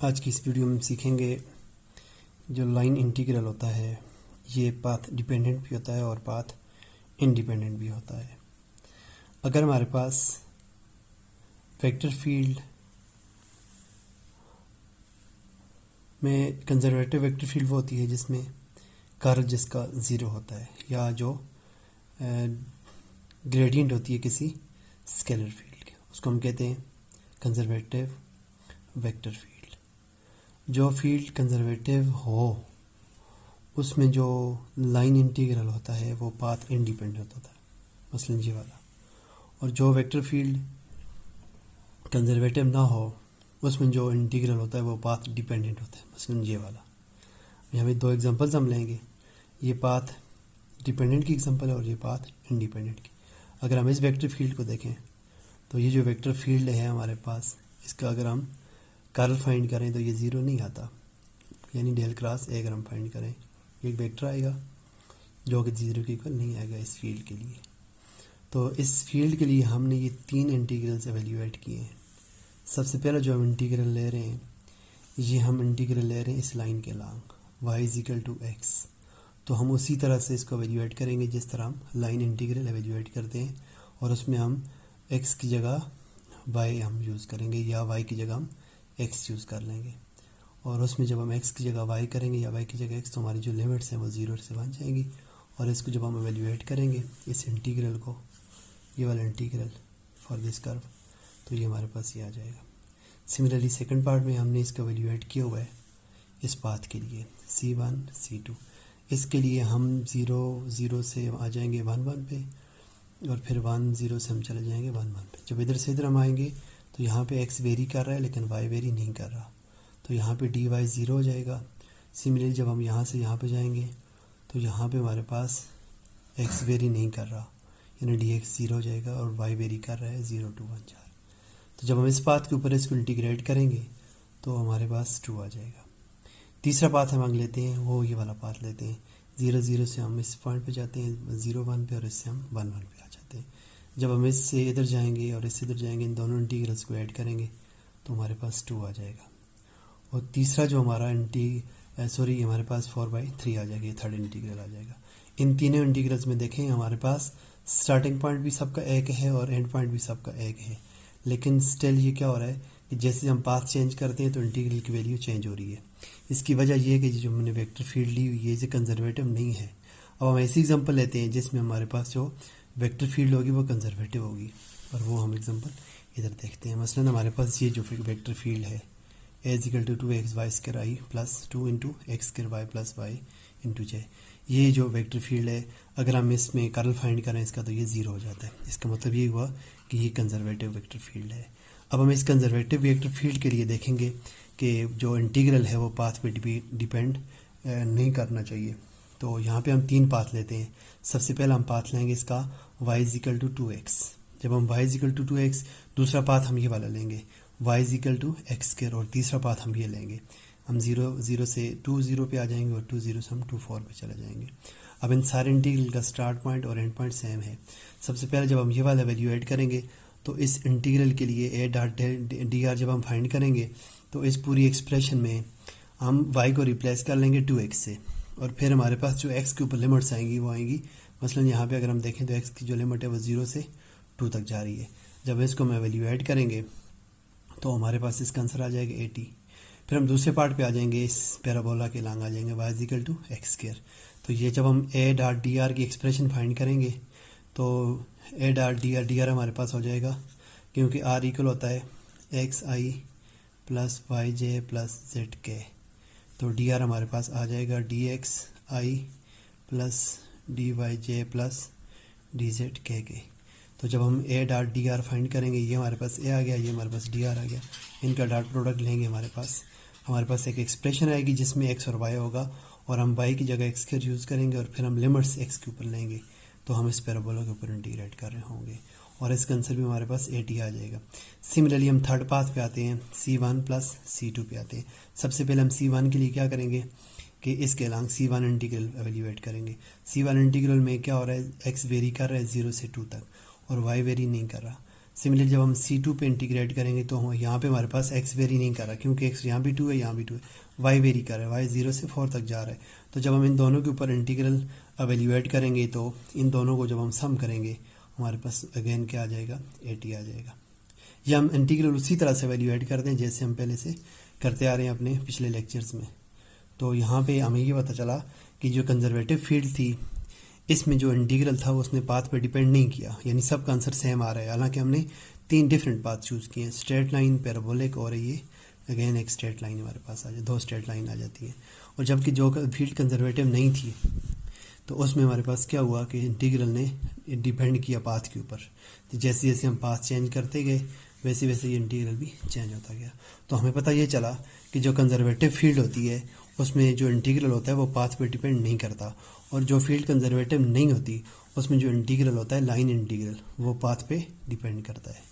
आज की इस वीडियो में हम सीखेंगे जो लाइन इंटीग्रल होता है ये पाथ डिपेंडेंट भी होता है और पाथ इंडिपेंडेंट भी होता है। अगर हमारे पास वेक्टर फील्ड में कंजर्वेटिव वेक्टर फील्ड वो होती है जिसमें कर्ल जिसका ज़ीरो होता है, या जो ग्रेडियंट होती है किसी स्केलर फील्ड की, उसको हम कहते हैं कंजर्वेटिव वेक्टर फील्ड। जो फील्ड कंजर्वेटिव हो उसमें जो लाइन इंटीग्रल होता है वो पाथ इंडिपेंडेंट होता है, मसलन ये वाला। और जो वेक्टर फील्ड कंजर्वेटिव ना हो उसमें जो इंटीग्रल होता है वो पाथ डिपेंडेंट होता है, मसलन ये वाला। यहाँ पे दो एग्जांपल्स हम लेंगे, ये पाथ डिपेंडेंट की एग्जांपल है और ये पाथ इंडिपेंडेंट की। अगर हम इस वेक्टर फील्ड को देखें तो ये जो वेक्टर फील्ड है हमारे पास, इसका अगर हम कर्ल फाइंड करें तो ये ज़ीरो नहीं आता, यानी डेल क्रॉस ए अगर हम फाइंड करें एक वेक्टर आएगा जो कि ज़ीरो के इक्वल नहीं आएगा इस फील्ड के लिए। तो इस फील्ड के लिए हमने ये तीन इंटीग्रल्स एवेल्यूएट किए हैं। सबसे पहले जो हम इंटीग्रल ले रहे हैं, ये हम इंटीग्रल ले रहे हैं इस लाइन के long y is equal to x. तो हम उसी तरह से इसको एवेल्यूएट करेंगे जिस तरह हम लाइन इंटीग्रल एवेल्यूएट करते हैं, और उसमें हम x की जगह y हम यूज़ करेंगे या y की जगह हम x यूज़ कर लेंगे। और उसमें जब हम x की जगह y करेंगे या y की जगह x, तो हमारी जो लिमिट्स हैं वो ज़ीरो से बन जाएंगी। और इसको जब हम एवेल्यूएट करेंगे इस इंटीग्रल को, ये वाला इंटीग्रल फॉर दिस कर्व, तो ये हमारे पास ये आ जाएगा। सिमिलरली सेकंड पार्ट में हमने इसको एवेल्यूएट किया हुआ है इस पाथ के लिए C1 C2। इसके लिए हम 0 से आ जाएंगे 1 1 पे, और फिर 1 0 से हम चले जाएंगे 1 1 पे। जब इधर से इधर हम आएंगे तो यहाँ पे x वेरी कर रहा है लेकिन y वेरी नहीं कर रहा, तो यहाँ पे dy 0 हो जाएगा। सिमिलरली जब हम यहाँ से यहाँ पे जाएंगे तो यहाँ पे हमारे पास x वेरी नहीं कर रहा, यानी dx 0 हो जाएगा, और y वेरी कर रहा है 0 2 1 4। तो जब हम इस पाथ के ऊपर इसको इंटीग्रेट करेंगे तो हमारे पास 2 आ जाएगा। तीसरा पाथ हम आगे लेते हैं, वो ये वाला पाथ लेते हैं। 0 0 से हम इस पॉइंट पे जाते हैं 0 1 पे, और इससे हम 1 1 पे आ जाते हैं। जब हम इससे इधर जाएंगे और इससे इधर जाएंगे, इन दोनों इंटीग्रल्स को ऐड करेंगे तो हमारे पास 2 आ जाएगा। और तीसरा जो हमारा हमारे पास 4/3 आ जाएगा, ये थर्ड इंटीग्रल आ जाएगा। इन तीनों इंटीग्रल्स में देखें हमारे पास स्टार्टिंग पॉइंट भी सबका एक है और एंड पॉइंट भी सबका एक है, लेकिन स्टिल ये क्या हो रहा है कि जैसे हम पाथ चेंज करते हैं तो इंटीग्रल की वैल्यू चेंज हो रही है। इसकी वजह यह है कि जो हमने वेक्टर फील्ड ली हुई है ये कंजर्वेटिव नहीं है। अब हम ऐसी एग्जांपल लेते हैं जिसमें हमारे पास जो वेक्टर फील्ड होगी वो कंजर्वेटिव होगी, और वो हम एग्जांपल इधर देखते हैं। मसलन हमारे पास ये जो वेक्टर फील्ड है a is equal to 2xy² i plus 2 into x² y plus y into j, ये जो वेक्टर फील्ड है अगर हम इसमें कर्ल फाइंड करें इसका तो ये 0 हो जाता है। इसका मतलब ये हुआ कि ये कंजर्वेटिव वेक्टर फील्ड है। अब हम इस कंजर्वेटिव वेक्टर फील्ड के लिए देखेंगे कि जो इंटीग्रल है वो पाथ पे डिपेंड नहीं करना चाहिए। तो यहाँ पे हम तीन पाथ लेते हैं। सबसे पहले हम पाथ लेंगे इसका y is equal to 2x। जब हम y is equal to 2x, दूसरा पाथ हम ये वाला लेंगे y is equal to x², और तीसरा पाथ हम ये लेंगे। हम 0 0 से 2 0 पे आ जाएंगे और 2 0 से हम 2 4 पे चले जाएंगे। अब इन सारे इंटीग्रल का स्टार्ट पॉइंट और एंड पॉइंट सेम है। सबसे पहले जब हम ये वाला वैल्यू ऐड करेंगे तो इस इंटीग्रल के लिए a डॉट डी आर जब हम फाइंड करेंगे तो इस पूरी एक्सप्रेशन में हम y को रिप्लेस कर लेंगे 2x से, और फिर हमारे पास जो x के ऊपर लिमिट्स आएंगी वो आएंगी, मसलन यहाँ पे अगर हम देखें तो x की जो लिमिट है वो 0 से 2 तक जा रही है। जब इसको हम वैल्यू ऐड करेंगे तो हमारे पास इसका आंसर आ जाएगा 80। फिर हम दूसरे पार्ट पे आ जाएंगे, इस पैराबोला के लॉन्ग आ जाएंगे y is equal to x²। तो ये जब हम a डॉट डी आर की एक्सप्रेशन फाइंड करेंगे तो a डॉट डी आर हमारे पास हो जाएगा, क्योंकि r इक्वल होता है xi प्लस वाई जे प्लस जेड के। तो डी आर हमारे पास आ जाएगा dxi प्लस डी वाई जे प्लस डी जेड के। तो जब हम a dot D R find करेंगे, ये हमारे पास a आ गया, ये हमारे पास डी आर आ गया, इनका डॉट प्रोडक्ट लेंगे हमारे पास एक एक्सप्रेशन आएगी जिसमें x और y होगा, और हम y की जगह x² यूज़ करेंगे, और फिर हम लिमिट्स x के ऊपर लेंगे तो हम इस पैराबोला के ऊपर इंटीग्रेट कर रहे होंगे, और इसका आंसर भी हमारे पास 80 आ जाएगा। सिमिलरली हम थर्ड पाथ पे आते हैं, C1 प्लस C2 पे आते हैं। सबसे पहले हम C1 के लिए क्या करेंगे कि इसके लॉन्ग C1 इंटीग्रल एवेल्यूएट करेंगे। C1 इंटीग्रल में क्या हो रहा है, x वेरी कर रहा है 0 से 2 तक और y वेरी नहीं कर रहा। सिमिलर जब हम C2 पे इंटीग्रेट करेंगे तो यहाँ पे हमारे पास x वेरी नहीं कर रहा, क्योंकि x यहाँ भी 2 है, यहाँ भी 2 है, y वेरी कर रहा है, y 0 से 4 तक जा रहा है। तो जब हम इन दोनों के ऊपर इंटीग्रल एवेल्यूएट करेंगे तो इन दोनों को जब हम सम करेंगे हमारे पास अगेन क्या आ जाएगा, 80 आ जाएगा। या हम इंटीग्रल उसी तरह से एवेल्यूएट करते हैं जैसे हम पहले से करते आ रहे हैं अपने पिछले लेक्चर्स में। तो यहाँ पे हमें ये पता चला कि जो कंजर्वेटिव फील्ड थी इसमें जो इंटीग्रल था वो उसने पाथ पे डिपेंड नहीं किया, यानी सबका आंसर सेम आ रहा है। हालांकि हमने 3 डिफरेंट पाथ चूज़ किए हैं, स्ट्रेट लाइन, पैराबोलिक और ये अगेन एक स्ट्रेट लाइन हमारे पास आ जाए, 2 स्ट्रेट लाइन आ जाती है। और जबकि जो फील्ड कंजर्वेटिव नहीं थी तो उसमें हमारे पास क्या हुआ कि इंटीग्रल ने डिपेंड किया पाथ के ऊपर। तो जैसे जैसे हम पाथ चेंज करते गए वैसे वैसे ये इंटीग्रल भी चेंज होता गया। तो हमें पता ये चला कि जो कंजर्वेटिव फील्ड होती है उसमें जो इंटीग्रल होता है वो पाथ पे डिपेंड नहीं करता, और जो फील्ड कंजर्वेटिव नहीं होती उसमें जो इंटीग्रल होता है लाइन इंटीग्रल वो पाथ पे डिपेंड करता है।